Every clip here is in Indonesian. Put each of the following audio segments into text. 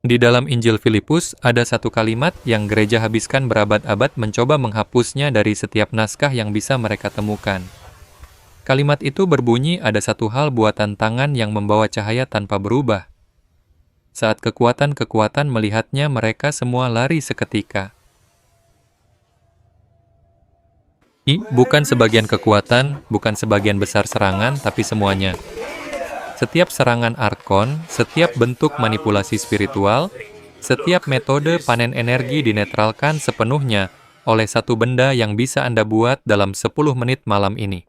Di dalam Injil Filipus, ada satu kalimat yang gereja habiskan berabad-abad mencoba menghapusnya dari setiap naskah yang bisa mereka temukan. Kalimat itu berbunyi, ada satu hal buatan tangan yang membawa cahaya tanpa berubah. Saat kekuatan-kekuatan melihatnya, mereka semua lari seketika. Bukan sebagian kekuatan, bukan sebagian besar serangan, tapi semuanya. Setiap serangan arkon, setiap bentuk manipulasi spiritual, setiap metode panen energi dinetralkan sepenuhnya oleh satu benda yang bisa Anda buat dalam 10 menit malam ini.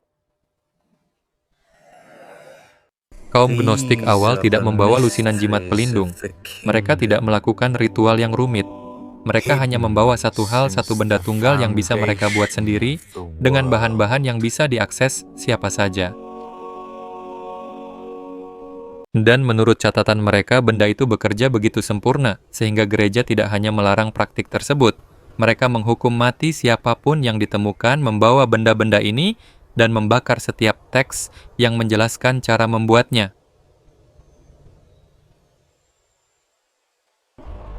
Kaum Gnostik awal tidak membawa lusinan jimat pelindung. Mereka tidak melakukan ritual yang rumit. Mereka hanya membawa satu hal, satu benda tunggal yang bisa mereka buat sendiri dengan bahan-bahan yang bisa diakses siapa saja. Dan menurut catatan mereka, benda itu bekerja begitu sempurna, sehingga gereja tidak hanya melarang praktik tersebut. Mereka menghukum mati siapapun yang ditemukan membawa benda-benda ini dan membakar setiap teks yang menjelaskan cara membuatnya.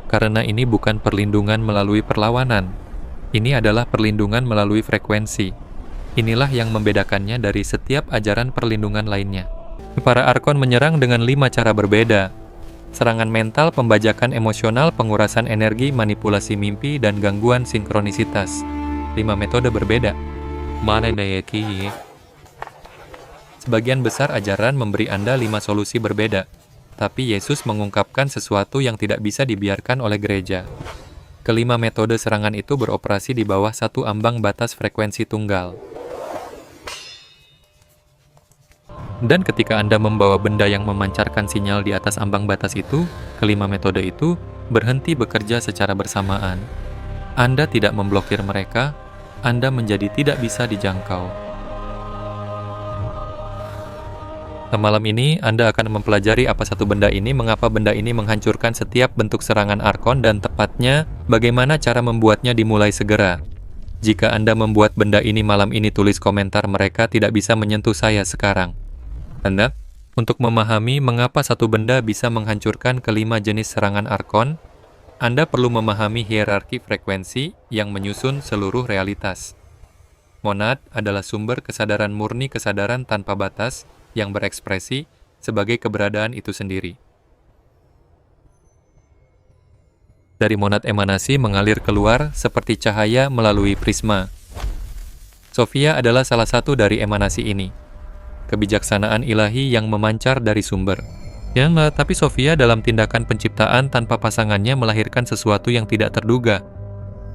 Karena ini bukan perlindungan melalui perlawanan. Ini adalah perlindungan melalui frekuensi. Inilah yang membedakannya dari setiap ajaran perlindungan lainnya. Para arkon menyerang dengan 5 cara berbeda. Serangan mental, pembajakan emosional, pengurasan energi, manipulasi mimpi, dan gangguan sinkronisitas. 5 metode berbeda. Sebagian besar ajaran memberi Anda 5 solusi berbeda. Tapi Yesus mengungkapkan sesuatu yang tidak bisa dibiarkan oleh gereja. Kelima metode serangan itu beroperasi di bawah satu ambang batas frekuensi tunggal. Dan ketika Anda membawa benda yang memancarkan sinyal di atas ambang batas itu, kelima metode itu berhenti bekerja secara bersamaan. Anda tidak memblokir mereka, Anda menjadi tidak bisa dijangkau. Malam ini, Anda akan mempelajari apa satu benda ini, mengapa benda ini menghancurkan setiap bentuk serangan arkon, dan tepatnya, bagaimana cara membuatnya dimulai segera. Jika Anda membuat benda ini malam ini, tulis komentar, mereka tidak bisa menyentuh saya sekarang. Anda, untuk memahami mengapa satu benda bisa menghancurkan kelima jenis serangan arkon, Anda perlu memahami hierarki frekuensi yang menyusun seluruh realitas. Monad adalah sumber kesadaran murni, kesadaran tanpa batas, yang berekspresi sebagai keberadaan itu sendiri. Dari monad emanasi mengalir keluar seperti cahaya melalui prisma. Sophia adalah salah satu dari emanasi ini. Kebijaksanaan ilahi yang memancar dari sumber. Tapi Sophia dalam tindakan penciptaan tanpa pasangannya melahirkan sesuatu yang tidak terduga.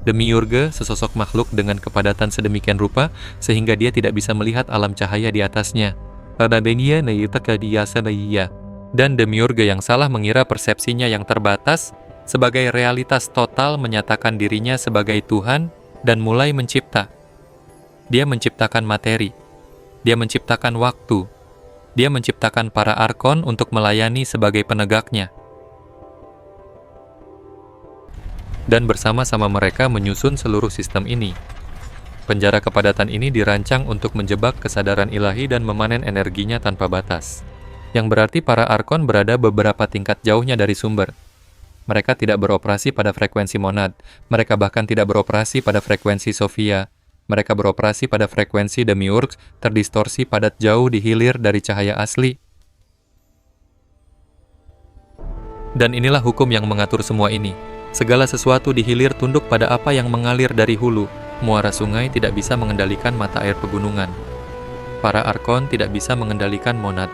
Demiurge, sesosok makhluk dengan kepadatan sedemikian rupa, sehingga dia tidak bisa melihat alam cahaya di atasnya. Dan Demiurge yang salah mengira persepsinya yang terbatas sebagai realitas total, menyatakan dirinya sebagai Tuhan dan mulai mencipta. Dia menciptakan materi. Dia menciptakan waktu. Dia menciptakan para arkon untuk melayani sebagai penegaknya. Dan bersama-sama mereka menyusun seluruh sistem ini. Penjara kepadatan ini dirancang untuk menjebak kesadaran ilahi dan memanen energinya tanpa batas. Yang berarti para arkon berada beberapa tingkat jauhnya dari sumber. Mereka tidak beroperasi pada frekuensi monad. Mereka bahkan tidak beroperasi pada frekuensi Sophia. Mereka beroperasi pada frekuensi Demiurge, terdistorsi padat jauh di hilir dari cahaya asli. Dan inilah hukum yang mengatur semua ini. Segala sesuatu di hilir tunduk pada apa yang mengalir dari hulu. Muara sungai tidak bisa mengendalikan mata air pegunungan. Para arkon tidak bisa mengendalikan monad.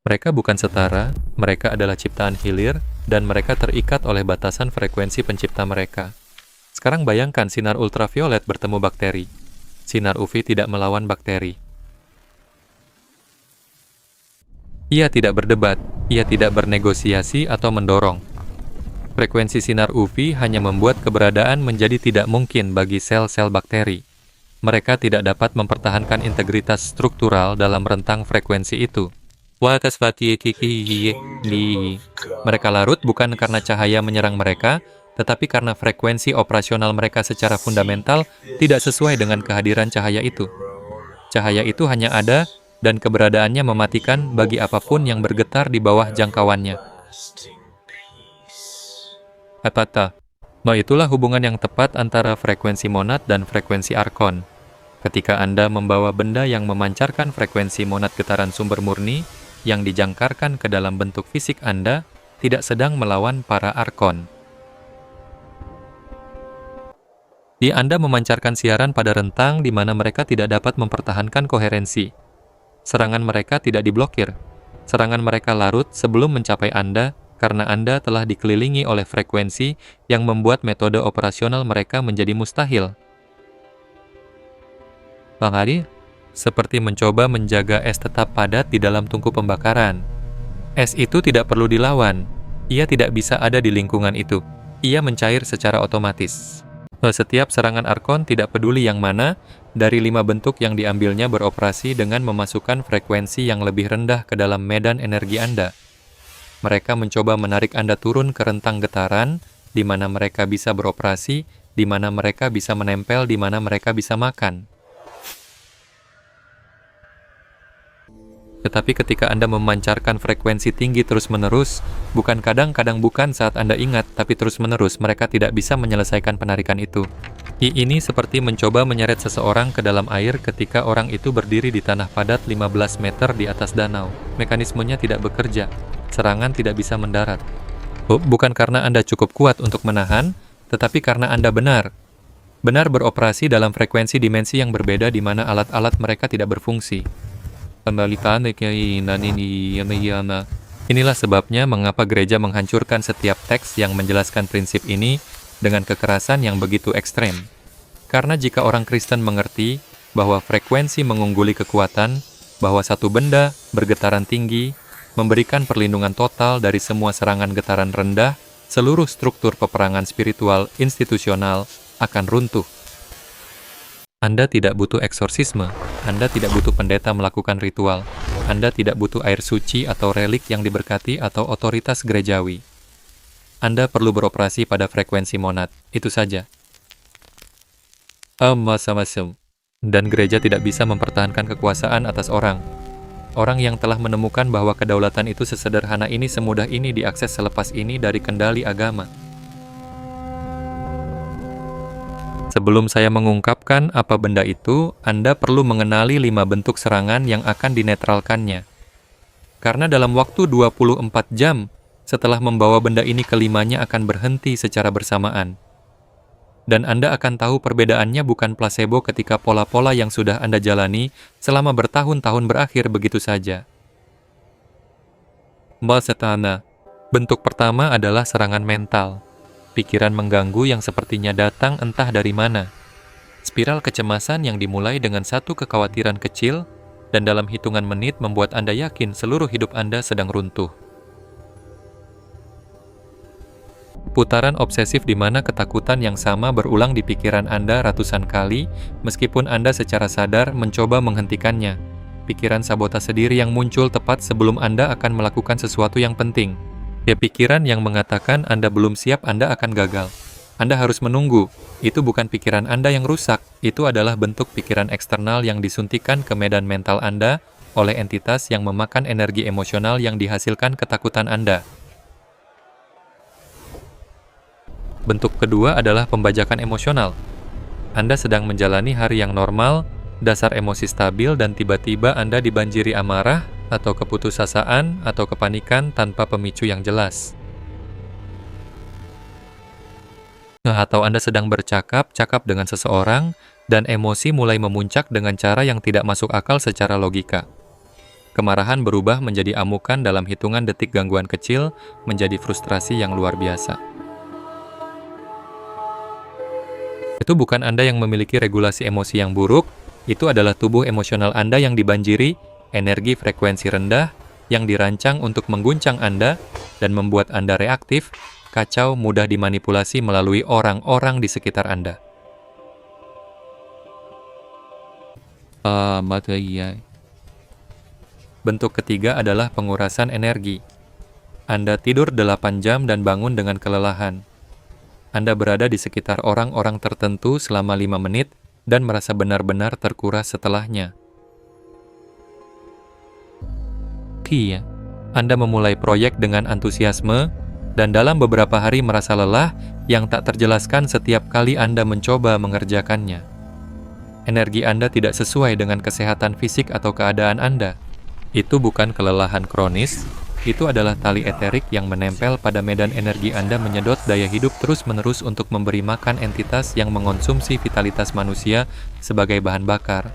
Mereka bukan setara, mereka adalah ciptaan hilir, dan mereka terikat oleh batasan frekuensi pencipta mereka. Sekarang bayangkan sinar ultraviolet bertemu bakteri. Sinar UV tidak melawan bakteri. Ia tidak berdebat, ia tidak bernegosiasi atau mendorong. Frekuensi sinar UV hanya membuat keberadaan menjadi tidak mungkin bagi sel-sel bakteri. Mereka tidak dapat mempertahankan integritas struktural dalam rentang frekuensi itu. Mereka larut bukan karena cahaya menyerang mereka, tetapi karena frekuensi operasional mereka secara fundamental tidak sesuai dengan kehadiran cahaya itu. Cahaya itu hanya ada, dan keberadaannya mematikan bagi apapun yang bergetar di bawah jangkauannya. Hepata. Nah, itulah hubungan yang tepat antara frekuensi monad dan frekuensi arkon. Ketika Anda membawa benda yang memancarkan frekuensi monad getaran sumber murni yang dijangkarkan ke dalam bentuk fisik Anda, tidak sedang melawan para arkon. Di Anda memancarkan siaran pada rentang di mana mereka tidak dapat mempertahankan koherensi. Serangan mereka tidak diblokir. Serangan mereka larut sebelum mencapai Anda karena Anda telah dikelilingi oleh frekuensi yang membuat metode operasional mereka menjadi mustahil. Bang Ari, seperti mencoba menjaga es tetap padat di dalam tungku pembakaran. Es itu tidak perlu dilawan. Ia tidak bisa ada di lingkungan itu. Ia mencair secara otomatis. Setiap serangan arkon tidak peduli yang mana, dari 5 bentuk yang diambilnya beroperasi dengan memasukkan frekuensi yang lebih rendah ke dalam medan energi Anda. Mereka mencoba menarik Anda turun ke rentang getaran, di mana mereka bisa beroperasi, di mana mereka bisa menempel, di mana mereka bisa makan. Tetapi ketika Anda memancarkan frekuensi tinggi terus-menerus, bukan kadang-kadang bukan saat Anda ingat, tapi terus-menerus, mereka tidak bisa menyelesaikan penarikan itu. Ini seperti mencoba menyeret seseorang ke dalam air ketika orang itu berdiri di tanah padat 15 meter di atas danau. Mekanismenya tidak bekerja. Serangan tidak bisa mendarat. Bukan karena Anda cukup kuat untuk menahan, tetapi karena Anda benar beroperasi dalam frekuensi dimensi yang berbeda di mana alat-alat mereka tidak berfungsi. Inilah sebabnya mengapa gereja menghancurkan setiap teks yang menjelaskan prinsip ini dengan kekerasan yang begitu ekstrem. Karena jika orang Kristen mengerti bahwa frekuensi mengungguli kekuatan, bahwa satu benda bergetaran tinggi, memberikan perlindungan total dari semua serangan getaran rendah, seluruh struktur peperangan spiritual institusional akan runtuh. Anda tidak butuh eksorsisme, Anda tidak butuh pendeta melakukan ritual, Anda tidak butuh air suci atau relik yang diberkati atau otoritas gerejawi. Anda perlu beroperasi pada frekuensi monad, itu saja. Dan gereja tidak bisa mempertahankan kekuasaan atas orang. Orang yang telah menemukan bahwa kedaulatan itu sesederhana ini, semudah ini diakses selepas ini dari kendali agama. Sebelum saya mengungkapkan apa benda itu, Anda perlu mengenali 5 bentuk serangan yang akan dinetralkannya. Karena dalam waktu 24 jam, setelah membawa benda ini kelimanya akan berhenti secara bersamaan. Dan Anda akan tahu perbedaannya bukan placebo ketika pola-pola yang sudah Anda jalani selama bertahun-tahun berakhir begitu saja. Bentuk pertama adalah serangan mental. Pikiran mengganggu yang sepertinya datang entah dari mana. Spiral kecemasan yang dimulai dengan satu kekhawatiran kecil dan dalam hitungan menit membuat Anda yakin seluruh hidup Anda sedang runtuh. Putaran obsesif di mana ketakutan yang sama berulang di pikiran Anda ratusan kali, meskipun Anda secara sadar mencoba menghentikannya. Pikiran sabotase diri yang muncul tepat sebelum Anda akan melakukan sesuatu yang penting. Pikiran yang mengatakan Anda belum siap, Anda akan gagal. Anda harus menunggu. Itu bukan pikiran Anda yang rusak. Itu adalah bentuk pikiran eksternal yang disuntikan ke medan mental Anda oleh entitas yang memakan energi emosional yang dihasilkan ketakutan Anda. Bentuk kedua adalah pembajakan emosional. Anda sedang menjalani hari yang normal, dasar emosi stabil, dan tiba-tiba Anda dibanjiri amarah, atau keputusasaan, atau kepanikan tanpa pemicu yang jelas. Atau Anda sedang bercakap dengan seseorang, dan emosi mulai memuncak dengan cara yang tidak masuk akal secara logika. Kemarahan berubah menjadi amukan dalam hitungan detik, gangguan kecil menjadi frustrasi yang luar biasa. Itu bukan Anda yang memiliki regulasi emosi yang buruk, itu adalah tubuh emosional Anda yang dibanjiri energi frekuensi rendah yang dirancang untuk mengguncang Anda dan membuat Anda reaktif, kacau, mudah dimanipulasi melalui orang-orang di sekitar Anda. Bentuk ketiga adalah pengurasan energi. Anda tidur 8 jam dan bangun dengan kelelahan. Anda berada di sekitar orang-orang tertentu selama 5 menit dan merasa benar-benar terkuras setelahnya. Anda memulai proyek dengan antusiasme, dan dalam beberapa hari merasa lelah yang tak terjelaskan setiap kali Anda mencoba mengerjakannya. Energi Anda tidak sesuai dengan kesehatan fisik atau keadaan Anda. Itu bukan kelelahan kronis, itu adalah tali eterik yang menempel pada medan energi Anda menyedot daya hidup terus-menerus untuk memberi makan entitas yang mengonsumsi vitalitas manusia sebagai bahan bakar.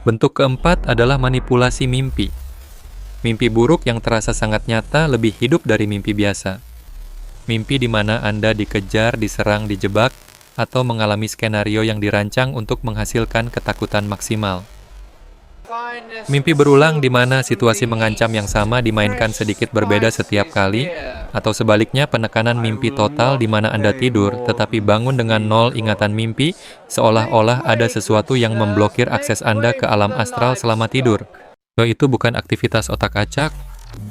Bentuk keempat adalah manipulasi mimpi. Mimpi buruk yang terasa sangat nyata lebih hidup dari mimpi biasa. Mimpi di mana Anda dikejar, diserang, dijebak, atau mengalami skenario yang dirancang untuk menghasilkan ketakutan maksimal. Mimpi berulang di mana situasi mengancam yang sama dimainkan sedikit berbeda setiap kali, atau sebaliknya penekanan mimpi total di mana Anda tidur tetapi bangun dengan nol ingatan mimpi, seolah-olah ada sesuatu yang memblokir akses Anda ke alam astral selama tidur. Itu bukan aktivitas otak acak,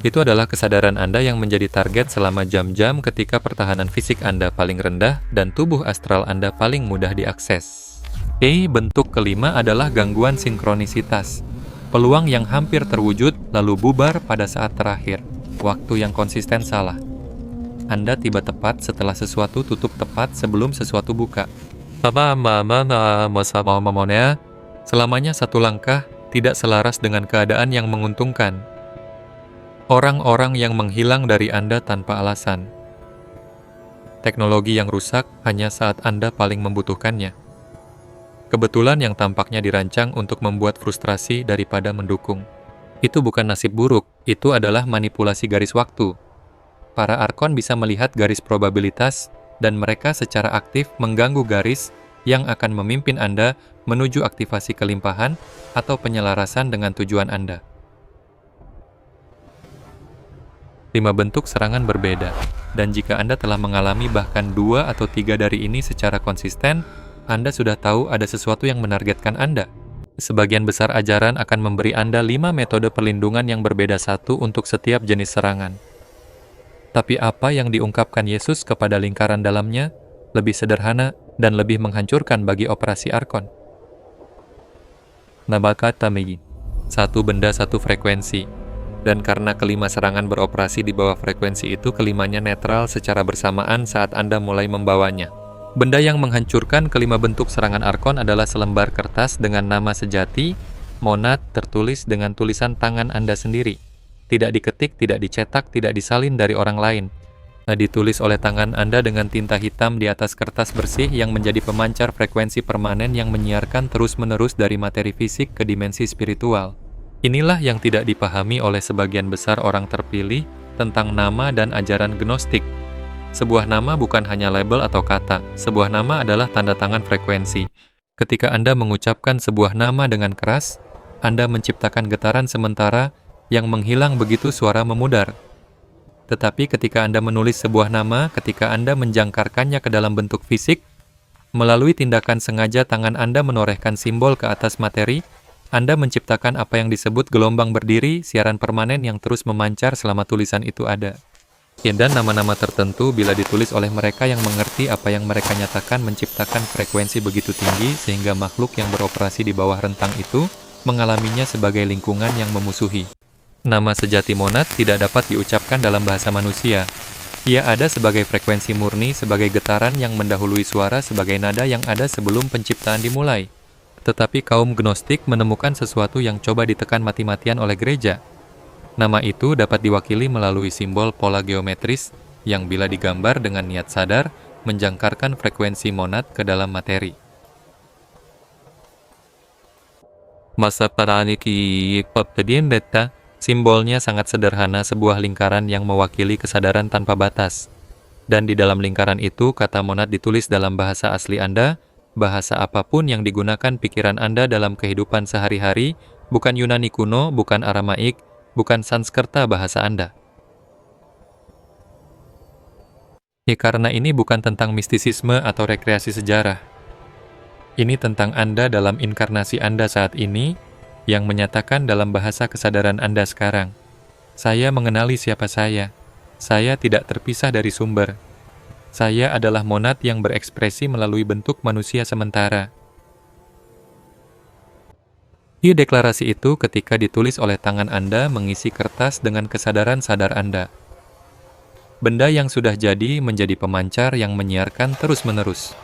itu adalah kesadaran Anda yang menjadi target selama jam-jam ketika pertahanan fisik Anda paling rendah dan tubuh astral Anda paling mudah diakses. Bentuk kelima adalah gangguan sinkronisitas. Peluang yang hampir terwujud lalu bubar pada saat terakhir. Waktu yang konsisten salah. Anda tiba tepat setelah sesuatu tutup tepat sebelum sesuatu buka. Selamanya satu langkah tidak selaras dengan keadaan yang menguntungkan. Orang-orang yang menghilang dari Anda tanpa alasan. Teknologi yang rusak hanya saat Anda paling membutuhkannya. Kebetulan yang tampaknya dirancang untuk membuat frustrasi daripada mendukung. Itu bukan nasib buruk, itu adalah manipulasi garis waktu. Para arkon bisa melihat garis probabilitas, dan mereka secara aktif mengganggu garis yang akan memimpin Anda menuju aktivasi kelimpahan atau penyelarasan dengan tujuan Anda. 5 bentuk serangan berbeda, dan jika Anda telah mengalami bahkan 2 atau 3 dari ini secara konsisten, Anda sudah tahu ada sesuatu yang menargetkan Anda. Sebagian besar ajaran akan memberi Anda 5 metode perlindungan yang berbeda satu untuk setiap jenis serangan. Tapi apa yang diungkapkan Yesus kepada lingkaran dalamnya lebih sederhana dan lebih menghancurkan bagi operasi arkon. Nabakatami, satu benda satu frekuensi. Dan karena kelima serangan beroperasi di bawah frekuensi itu, kelimanya netral secara bersamaan saat Anda mulai membawanya. Benda yang menghancurkan kelima bentuk serangan arkon adalah selembar kertas dengan nama sejati, monad, tertulis dengan tulisan tangan Anda sendiri. Tidak diketik, tidak dicetak, tidak disalin dari orang lain. Ditulis oleh tangan Anda dengan tinta hitam di atas kertas bersih yang menjadi pemancar frekuensi permanen yang menyiarkan terus-menerus dari materi fisik ke dimensi spiritual. Inilah yang tidak dipahami oleh sebagian besar orang terpilih tentang nama dan ajaran gnostik. Sebuah nama bukan hanya label atau kata, sebuah nama adalah tanda tangan frekuensi. Ketika Anda mengucapkan sebuah nama dengan keras, Anda menciptakan getaran sementara yang menghilang begitu suara memudar. Tetapi ketika Anda menulis sebuah nama, ketika Anda menjangkarkannya ke dalam bentuk fisik, melalui tindakan sengaja tangan Anda menorehkan simbol ke atas materi, Anda menciptakan apa yang disebut gelombang berdiri, siaran permanen yang terus memancar selama tulisan itu ada. Dan nama-nama tertentu bila ditulis oleh mereka yang mengerti apa yang mereka nyatakan menciptakan frekuensi begitu tinggi sehingga makhluk yang beroperasi di bawah rentang itu mengalaminya sebagai lingkungan yang memusuhi. Nama sejati monad tidak dapat diucapkan dalam bahasa manusia. Ia ada sebagai frekuensi murni, sebagai getaran yang mendahului suara sebagai nada yang ada sebelum penciptaan dimulai. Tetapi kaum gnostik menemukan sesuatu yang coba ditekan mati-matian oleh gereja. Nama itu dapat diwakili melalui simbol pola geometris yang bila digambar dengan niat sadar, menjangkarkan frekuensi monad ke dalam materi. Masa paraniki peptedien detta. Simbolnya sangat sederhana, sebuah lingkaran yang mewakili kesadaran tanpa batas. Dan di dalam lingkaran itu, kata monad ditulis dalam bahasa asli Anda, bahasa apapun yang digunakan pikiran Anda dalam kehidupan sehari-hari, bukan Yunani kuno, bukan Aramaik, bukan Sanskerta bahasa Anda. Karena ini bukan tentang mistisisme atau rekreasi sejarah. Ini tentang Anda dalam inkarnasi Anda saat ini, yang menyatakan dalam bahasa kesadaran Anda sekarang, saya mengenali siapa saya. Saya tidak terpisah dari sumber. Saya adalah monad yang berekspresi melalui bentuk manusia sementara. Di deklarasi itu ketika ditulis oleh tangan Anda mengisi kertas dengan kesadaran sadar Anda. Benda yang sudah jadi menjadi pemancar yang menyiarkan terus-menerus.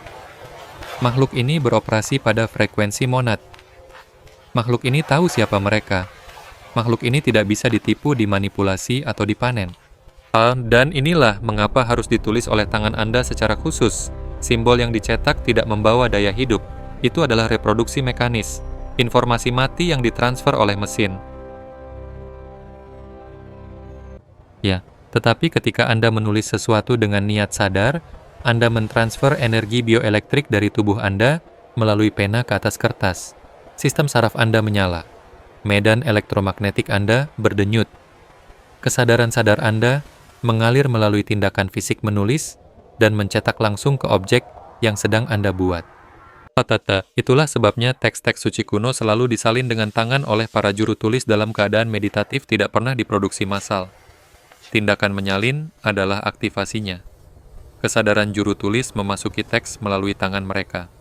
Makhluk ini beroperasi pada frekuensi monad. Makhluk ini tahu siapa mereka. Makhluk ini tidak bisa ditipu, dimanipulasi, atau dipanen. Dan inilah mengapa harus ditulis oleh tangan Anda secara khusus. Simbol yang dicetak tidak membawa daya hidup. Itu adalah reproduksi mekanis. Informasi mati yang ditransfer oleh mesin. Ya, tetapi ketika Anda menulis sesuatu dengan niat sadar, Anda mentransfer energi bioelektrik dari tubuh Anda melalui pena ke atas kertas. Sistem saraf Anda menyala. Medan elektromagnetik Anda berdenyut. Kesadaran sadar Anda mengalir melalui tindakan fisik menulis dan mencetak langsung ke objek yang sedang Anda buat. Itulah sebabnya teks-teks suci kuno selalu disalin dengan tangan oleh para juru tulis dalam keadaan meditatif, tidak pernah diproduksi massal. Tindakan menyalin adalah aktivasinya. Kesadaran juru tulis memasuki teks melalui tangan mereka.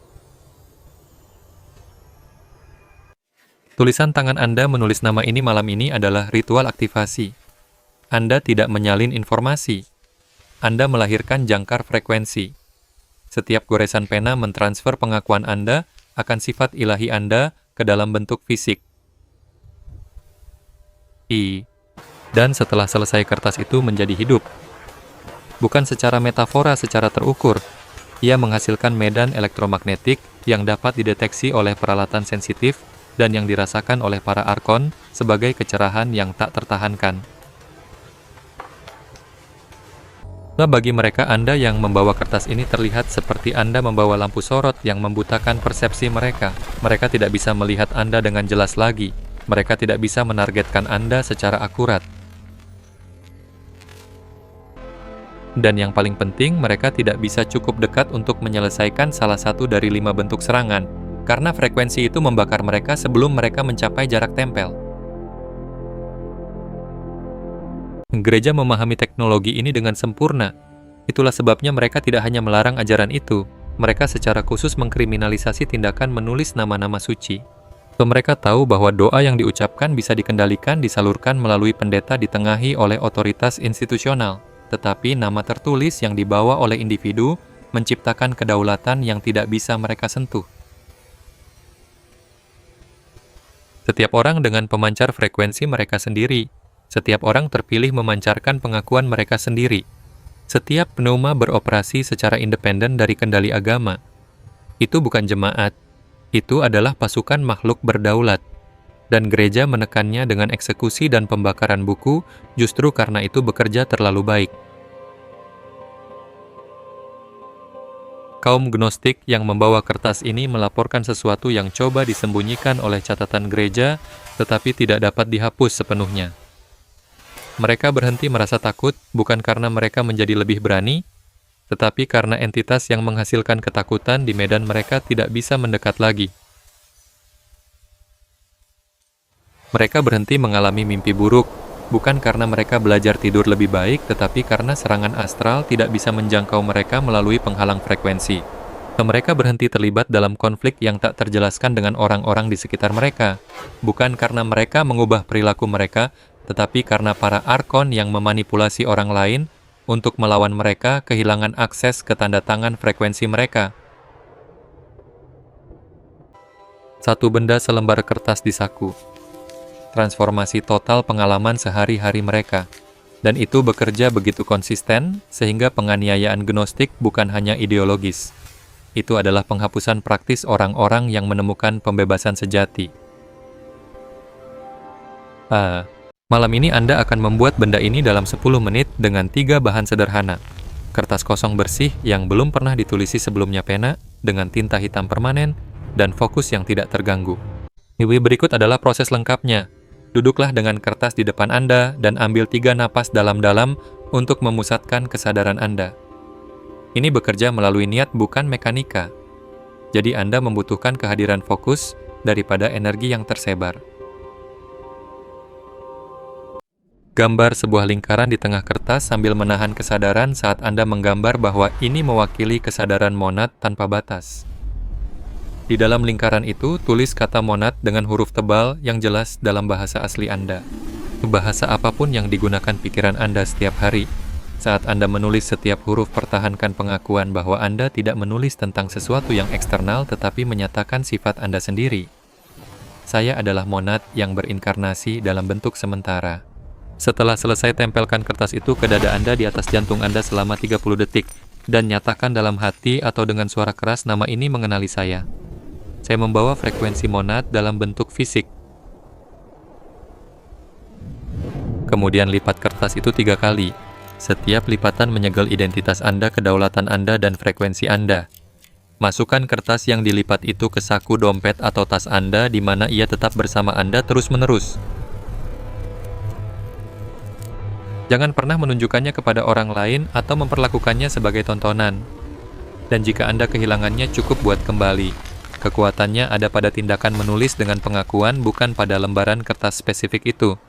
Tulisan tangan Anda menulis nama ini malam ini adalah ritual aktivasi. Anda tidak menyalin informasi. Anda melahirkan jangkar frekuensi. Setiap goresan pena mentransfer pengakuan Anda akan sifat ilahi Anda ke dalam bentuk fisik. Dan setelah selesai kertas itu menjadi hidup. Bukan secara metafora, secara terukur. Ia menghasilkan medan elektromagnetik yang dapat dideteksi oleh peralatan sensitif dan yang dirasakan oleh para arkon sebagai kecerahan yang tak tertahankan. Bagi mereka, Anda yang membawa kertas ini terlihat seperti Anda membawa lampu sorot yang membutakan persepsi mereka. Mereka tidak bisa melihat Anda dengan jelas lagi. Mereka tidak bisa menargetkan Anda secara akurat. Dan yang paling penting, mereka tidak bisa cukup dekat untuk menyelesaikan salah satu dari 5 bentuk serangan, karena frekuensi itu membakar mereka sebelum mereka mencapai jarak tempel. Gereja memahami teknologi ini dengan sempurna. Itulah sebabnya mereka tidak hanya melarang ajaran itu, mereka secara khusus mengkriminalisasi tindakan menulis nama-nama suci. Mereka tahu bahwa doa yang diucapkan bisa dikendalikan, disalurkan melalui pendeta ditengahi oleh otoritas institusional, tetapi nama tertulis yang dibawa oleh individu menciptakan kedaulatan yang tidak bisa mereka sentuh. Setiap orang dengan pemancar frekuensi mereka sendiri. Setiap orang terpilih memancarkan pengakuan mereka sendiri. Setiap pneuma beroperasi secara independen dari kendali agama. Itu bukan jemaat. Itu adalah pasukan makhluk berdaulat. Dan gereja menekannya dengan eksekusi dan pembakaran buku justru karena itu bekerja terlalu baik. Kaum Gnostik yang membawa kertas ini melaporkan sesuatu yang coba disembunyikan oleh catatan gereja, tetapi tidak dapat dihapus sepenuhnya. Mereka berhenti merasa takut bukan karena mereka menjadi lebih berani, tetapi karena entitas yang menghasilkan ketakutan di medan mereka tidak bisa mendekat lagi. Mereka berhenti mengalami mimpi buruk, bukan karena mereka belajar tidur lebih baik, tetapi karena serangan astral tidak bisa menjangkau mereka melalui penghalang frekuensi. Mereka berhenti terlibat dalam konflik yang tak terjelaskan dengan orang-orang di sekitar mereka, bukan karena mereka mengubah perilaku mereka, tetapi karena para arkon yang memanipulasi orang lain untuk melawan mereka kehilangan akses ke tanda tangan frekuensi mereka. Satu benda selembar kertas di saku. Transformasi total pengalaman sehari-hari mereka. Dan itu bekerja begitu konsisten, sehingga penganiayaan Gnostik bukan hanya ideologis. Itu adalah penghapusan praktis orang-orang yang menemukan pembebasan sejati. Malam ini Anda akan membuat benda ini dalam 10 menit dengan 3 bahan sederhana. Kertas kosong bersih yang belum pernah ditulisi sebelumnya pena, dengan tinta hitam permanen, dan fokus yang tidak terganggu. Berikut adalah proses lengkapnya. Duduklah dengan kertas di depan Anda dan ambil 3 napas dalam-dalam untuk memusatkan kesadaran Anda. Ini bekerja melalui niat bukan mekanika. Jadi Anda membutuhkan kehadiran fokus daripada energi yang tersebar. Gambar sebuah lingkaran di tengah kertas sambil menahan kesadaran saat Anda menggambar bahwa ini mewakili kesadaran monad tanpa batas. Di dalam lingkaran itu, tulis kata monad dengan huruf tebal yang jelas dalam bahasa asli Anda. Bahasa apapun yang digunakan pikiran Anda setiap hari. Saat Anda menulis setiap huruf, pertahankan pengakuan bahwa Anda tidak menulis tentang sesuatu yang eksternal, tetapi menyatakan sifat Anda sendiri. Saya adalah monad yang berinkarnasi dalam bentuk sementara. Setelah selesai, tempelkan kertas itu ke dada Anda di atas jantung Anda selama 30 detik, dan nyatakan dalam hati atau dengan suara keras, nama ini mengenali saya. Saya membawa frekuensi monad dalam bentuk fisik. Kemudian lipat kertas itu 3 kali. Setiap lipatan menyegel identitas Anda, kedaulatan Anda, dan frekuensi Anda. Masukkan kertas yang dilipat itu ke saku dompet atau tas Anda, di mana ia tetap bersama Anda terus-menerus. Jangan pernah menunjukkannya kepada orang lain atau memperlakukannya sebagai tontonan. Dan jika Anda kehilangannya, cukup buat kembali. Kekuatannya ada pada tindakan menulis dengan pengakuan, bukan pada lembaran kertas spesifik itu.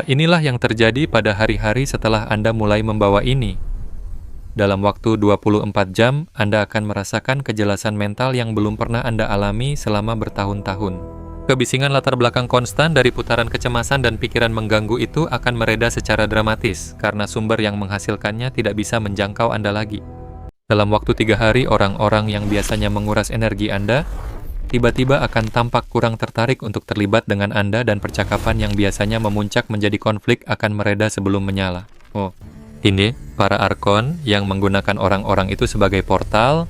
Inilah yang terjadi pada hari-hari setelah Anda mulai membawa ini. Dalam waktu 24 jam, Anda akan merasakan kejelasan mental yang belum pernah Anda alami selama bertahun-tahun. Kebisingan latar belakang konstan dari putaran kecemasan dan pikiran mengganggu itu akan mereda secara dramatis, karena sumber yang menghasilkannya tidak bisa menjangkau Anda lagi. Dalam waktu 3 hari, orang-orang yang biasanya menguras energi Anda, tiba-tiba akan tampak kurang tertarik untuk terlibat dengan Anda, dan percakapan yang biasanya memuncak menjadi konflik akan mereda sebelum menyala. Ini, para arkon yang menggunakan orang-orang itu sebagai portal,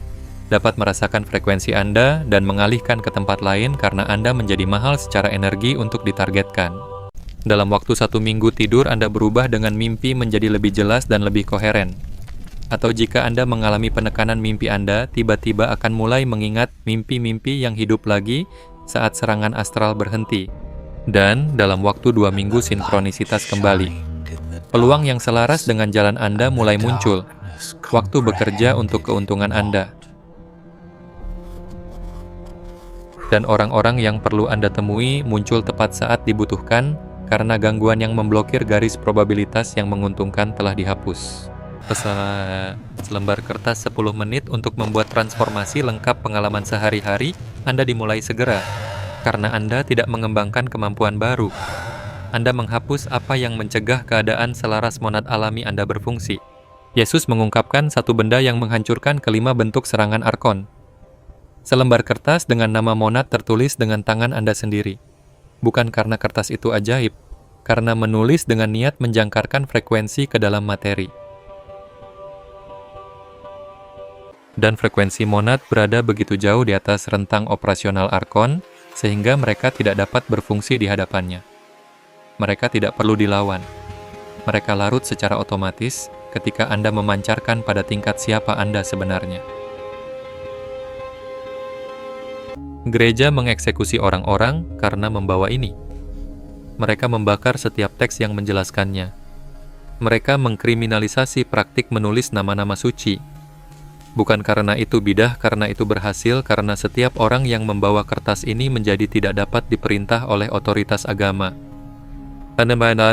dapat merasakan frekuensi Anda dan mengalihkan ke tempat lain karena Anda menjadi mahal secara energi untuk ditargetkan. Dalam waktu 1 minggu tidur, Anda berubah dengan mimpi menjadi lebih jelas dan lebih koheren. Atau jika Anda mengalami penekanan mimpi, Anda tiba-tiba akan mulai mengingat mimpi-mimpi yang hidup lagi saat serangan astral berhenti. Dan dalam waktu 2 minggu sinkronisitas kembali. Peluang yang selaras dengan jalan Anda mulai muncul. Waktu bekerja untuk keuntungan Anda. Dan orang-orang yang perlu Anda temui muncul tepat saat dibutuhkan karena gangguan yang memblokir garis probabilitas yang menguntungkan telah dihapus. Selembar kertas 10 menit untuk membuat transformasi lengkap pengalaman sehari-hari Anda dimulai segera, karena Anda tidak mengembangkan kemampuan baru. Anda menghapus apa yang mencegah keadaan selaras monad alami Anda berfungsi. Yesus mengungkapkan satu benda yang menghancurkan kelima bentuk serangan arkon. Selembar kertas dengan nama monad tertulis dengan tangan Anda sendiri. Bukan karena kertas itu ajaib, karena menulis dengan niat menjangkarkan frekuensi ke dalam materi. Dan frekuensi monad berada begitu jauh di atas rentang operasional arkon, sehingga mereka tidak dapat berfungsi di hadapannya. Mereka tidak perlu dilawan. Mereka larut secara otomatis ketika Anda memancarkan pada tingkat siapa Anda sebenarnya. Gereja mengeksekusi orang-orang karena membawa ini. Mereka membakar setiap teks yang menjelaskannya. Mereka mengkriminalisasi praktik menulis nama-nama suci. Bukan karena itu bidah, karena itu berhasil, karena setiap orang yang membawa kertas ini menjadi tidak dapat diperintah oleh otoritas agama. Anda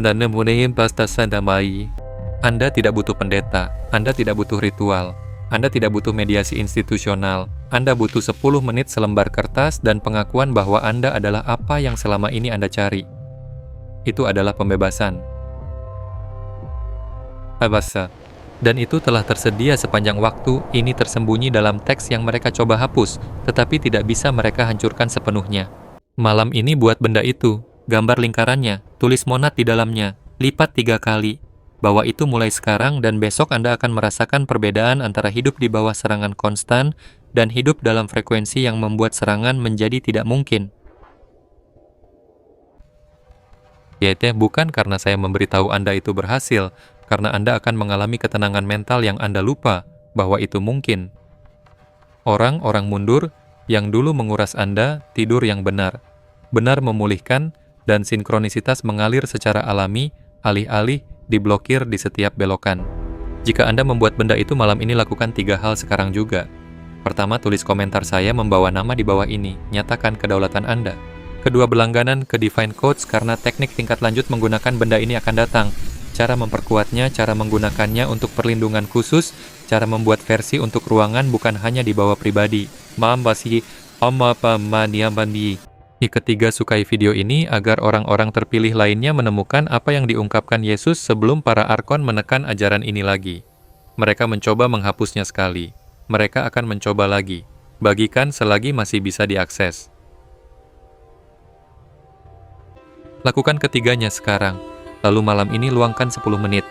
tidak butuh pendeta, Anda tidak butuh ritual, Anda tidak butuh mediasi institusional, Anda butuh 10 menit selembar kertas dan pengakuan bahwa Anda adalah apa yang selama ini Anda cari. Itu adalah pembebasan. Dan itu telah tersedia sepanjang waktu. Ini tersembunyi dalam teks yang mereka coba hapus, tetapi tidak bisa mereka hancurkan sepenuhnya. Malam ini buat benda itu, gambar lingkarannya, tulis monad di dalamnya, lipat 3 kali. Bahwa itu mulai sekarang dan besok Anda akan merasakan perbedaan antara hidup di bawah serangan konstan dan hidup dalam frekuensi yang membuat serangan menjadi tidak mungkin. Yaitu bukan karena saya memberitahu Anda itu berhasil, karena Anda akan mengalami ketenangan mental yang Anda lupa bahwa itu mungkin. Orang-orang mundur yang dulu menguras Anda tidur yang benar memulihkan, dan sinkronisitas mengalir secara alami, alih-alih diblokir di setiap belokan. Jika Anda membuat benda itu malam ini, lakukan 3 hal sekarang juga. Pertama, tulis komentar saya membawa nama di bawah ini, nyatakan kedaulatan Anda. Kedua, berlangganan ke Divine Codes karena teknik tingkat lanjut menggunakan benda ini akan datang. cara memperkuatnya, cara menggunakannya untuk perlindungan khusus, cara membuat versi untuk ruangan bukan hanya dibawa pribadi. Mambasi Di ketiga, sukai video ini agar orang-orang terpilih lainnya menemukan apa yang diungkapkan Yesus sebelum para arkon menekan ajaran ini lagi. Mereka mencoba menghapusnya sekali. Mereka akan mencoba lagi. Bagikan selagi masih bisa diakses. Lakukan ketiganya sekarang. Lalu malam ini luangkan 10 menit.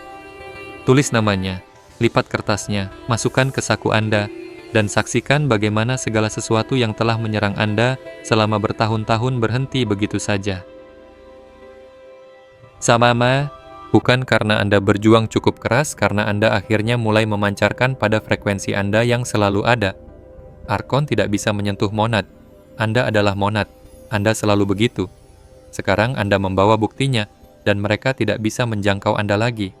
Tulis namanya, lipat kertasnya, masukkan ke saku Anda, dan saksikan bagaimana segala sesuatu yang telah menyerang Anda selama bertahun-tahun berhenti begitu saja. Samama, bukan karena Anda berjuang cukup keras, karena Anda akhirnya mulai memancarkan pada frekuensi Anda yang selalu ada. Arkon tidak bisa menyentuh monad. Anda adalah monad. Anda selalu begitu. Sekarang Anda membawa buktinya, dan mereka tidak bisa menjangkau Anda lagi.